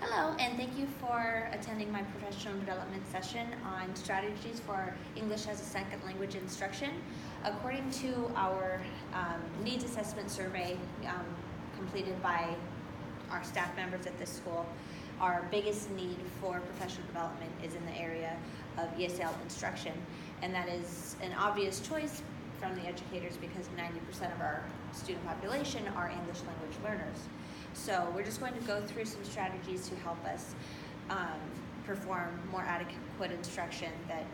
Hello, and thank you for attending my professional development session on strategies for English as a second language instruction. According to our needs assessment survey completed by our staff members at this school, our biggest need for professional development is in the area of ESL instruction, and that is an obvious choice from the educators because 90% of our student population are English language learners. So we're just going to go through some strategies to help us perform more adequate instruction that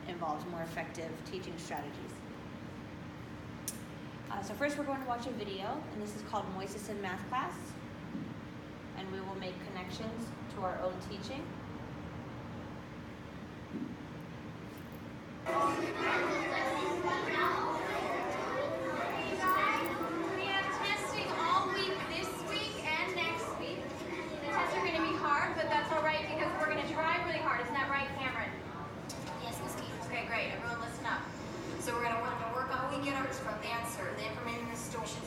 involves more effective teaching strategies. So first we're going to watch a video, and this is called Moises in Math Class, and we will make connections to our own teaching. But that's all right because we're going to try really hard. Isn't that right, Cameron? Yes, Ms. Keith. Okay, great. Everyone listen up. So we're going to work on weekenders from the answer, the information in the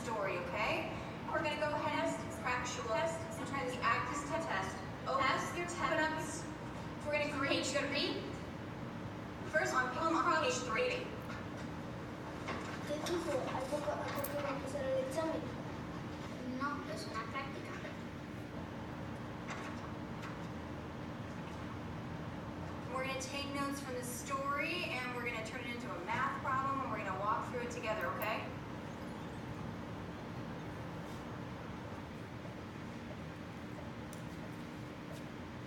story, okay? We're going to go ahead and factual test. Sometimes the act is test. Test your test. We're going to grade. You're going to read? First on page 3. ¿Qué tipo? ¿Algo que va a empezar el examen? No, es una práctica. We're going to take notes from the story and we're going to turn it into a math problem and we're going to walk through it together, okay?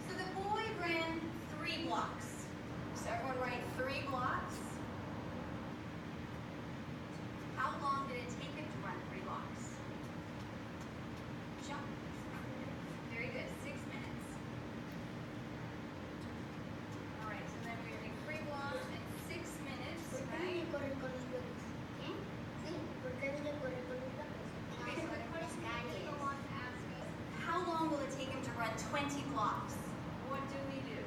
So the boy ran 3 blocks. So everyone write 3 blocks. How long did it take him to run 3 blocks? Jump. Very good. 6 minutes. All right, so then we're doing 3 blocks in 6 minutes, right? Correr con los bloques. ¿Qué? Sí, porque él le corre con los bloques. Okay, so the question is, how long will it take him to run 20 blocks? What do we do?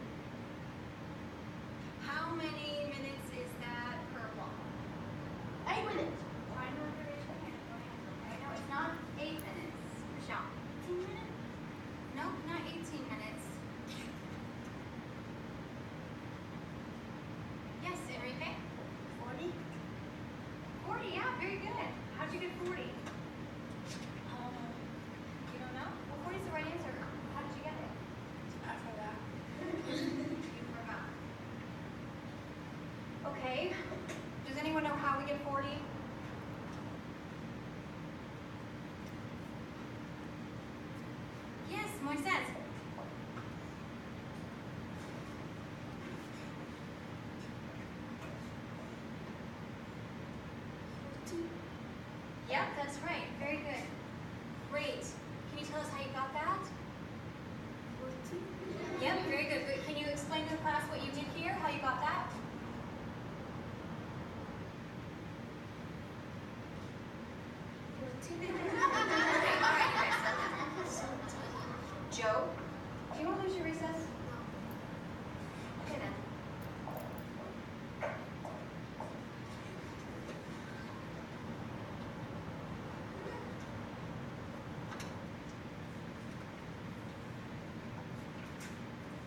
How many minutes is that per block? 8 minutes. Why not raise your hand? Go ahead. Okay, no, it's not 8 minutes. Michelle. 18 minutes. No, not 18 minutes. Yes, Enrique? 40. 40, yeah, very good. How'd you get 40? You don't know? Well, 40 is the right answer. How did you get it? I forgot. You forgot. Okay. Does anyone know how we get 40? Yes, Moises. Yep, that's right. Very good. Great. Can you tell us how you got that? 40. Yep, very good. But can you explain to the class what you did here, how you got that? Okay, all right, you guys. Joe, do you want to lose your recess? Okay then.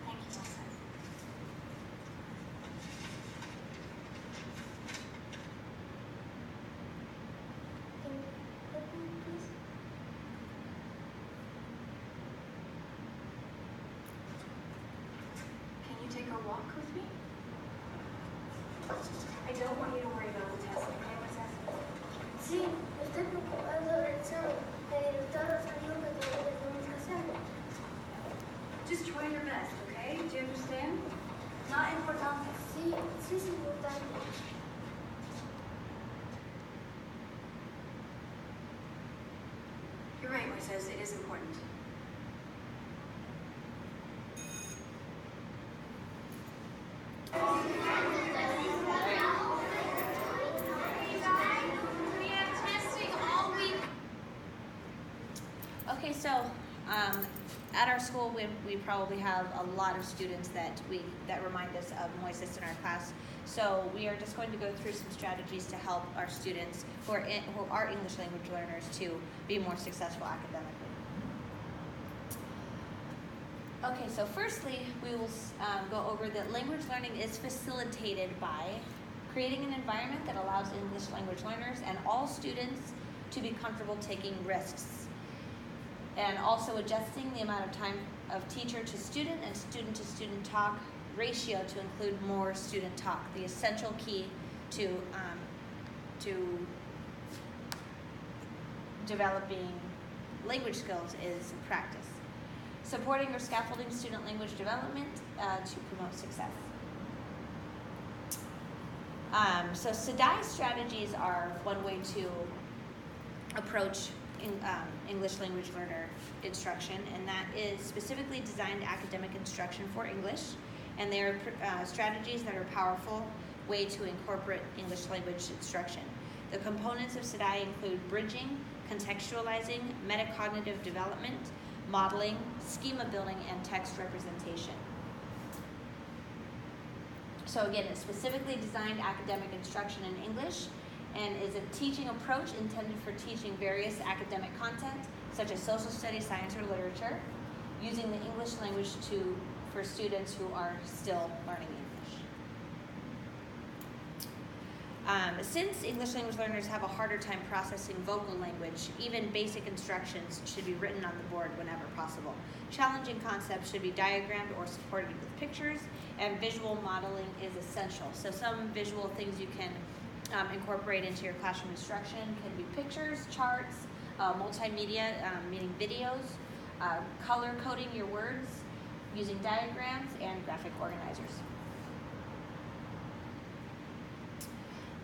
Thank you, Wilson. Can you help me, please? Can you take a walk with me? I don't want you to worry about the test, okay, Moises? Sí, estoy preocupado sobre el examen. El director nos dijo que tenemos que hacerlo. Just try your best, okay? Do you understand? Not important. Sí, sí es importante. You're right, Moises, it is important. We have testing all week. Okay, so at our school we probably have a lot of students that remind us of Moises in our class. So we are just going to go through some strategies to help our students who are English language learners to be more successful academically. Okay, so firstly, we will go over that language learning is facilitated by creating an environment that allows English language learners and all students to be comfortable taking risks, and also adjusting the amount of time of teacher to student and student to student talk ratio to include more student talk. The essential key to developing language skills is practice. Supporting or scaffolding student language development to promote success. So SEDAI strategies are one way to approach English language learner instruction, and that is specifically designed academic instruction for English, and they are strategies that are a powerful way to incorporate English language instruction. The components of SEDAI include bridging, contextualizing, metacognitive development, modeling, schema building, and text representation. So again, it's specifically designed academic instruction in English and is a teaching approach intended for teaching various academic content, such as social studies, science, or literature, using the English language for students who are still learning English. Since English language learners have a harder time processing vocal language, even basic instructions should be written on the board whenever possible. Challenging concepts should be diagrammed or supported with pictures, and visual modeling is essential. So some visual things you can incorporate into your classroom instruction can be pictures, charts, multimedia, meaning videos, color coding your words using diagrams, and graphic organizers.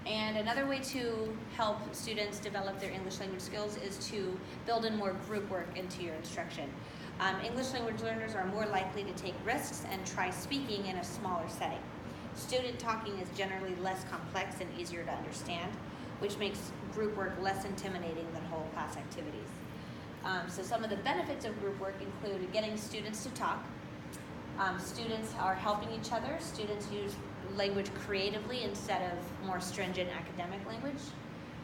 And another way to help students develop their English language skills is to build in more group work into your instruction. English language learners are more likely to take risks and try speaking in a smaller setting. Student talking is generally less complex and easier to understand, which makes group work less intimidating than whole class activities. So some of the benefits of group work include getting students to talk. Students are helping each other. Students use language creatively instead of more stringent academic language,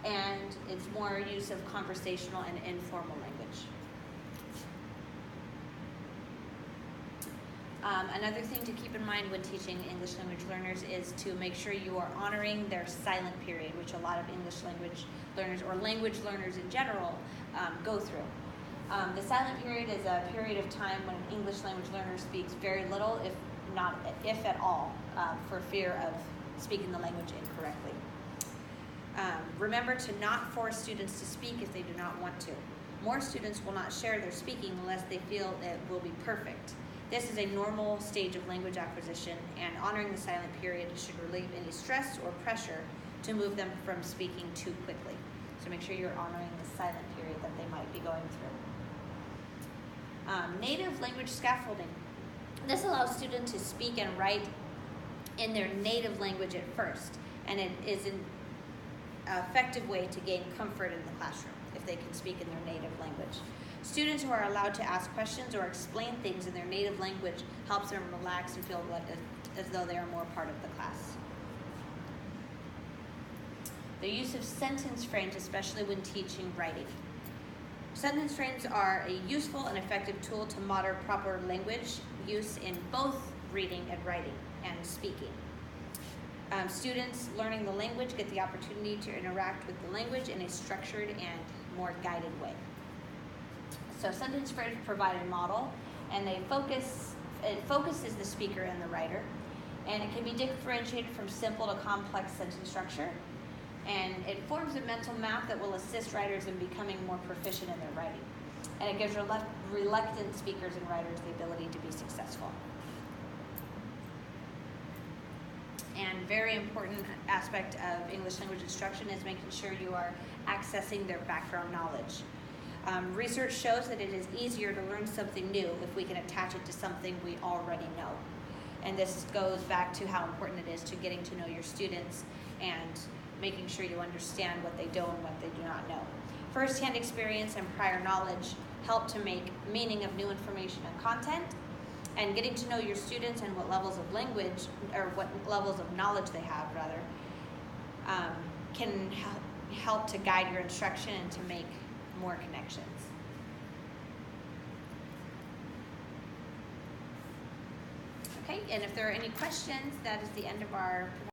and it's more use of conversational and informal language. Another thing to keep in mind when teaching English language learners is to make sure you are honoring their silent period, which a lot of English language learners or language learners in general go through. The silent period is a period of time when an English language learner speaks very little, if at all, for fear of speaking the language incorrectly. Remember to not force students to speak if they do not want to. More students will not share their speaking unless they feel it will be perfect. This is a normal stage of language acquisition, and honoring the silent period should relieve any stress or pressure to move them from speaking too quickly. So make sure you're honoring the silent period that they might be going through. Native language scaffolding. This allows students to speak and write in their native language at first, and it is an effective way to gain comfort in the classroom if they can speak in their native language. Students who are allowed to ask questions or explain things in their native language helps them relax and feel as though they are more part of the class. The use of sentence frames, especially when teaching writing. Sentence frames are a useful and effective tool to model proper language use in both reading and writing and speaking. Students learning the language get the opportunity to interact with the language in a structured and more guided way. So sentence frames provide a model, and it focuses the speaker and the writer, and it can be differentiated from simple to complex sentence structure, and it forms a mental map that will assist writers in becoming more proficient in their writing, and it gives reluctant speakers and writers the ability to be successful. And very important aspect of English language instruction is making sure you are accessing their background knowledge. Research shows that it is easier to learn something new if we can attach it to something we already know. And this goes back to how important it is to getting to know your students and making sure you understand what they do and what they do not know. First-hand experience and prior knowledge help to make meaning of new information and content, and getting to know your students and what levels of language, or what levels of knowledge they have, rather, can help to guide your instruction and to make. more connections. Okay, and if there are any questions, that is the end of our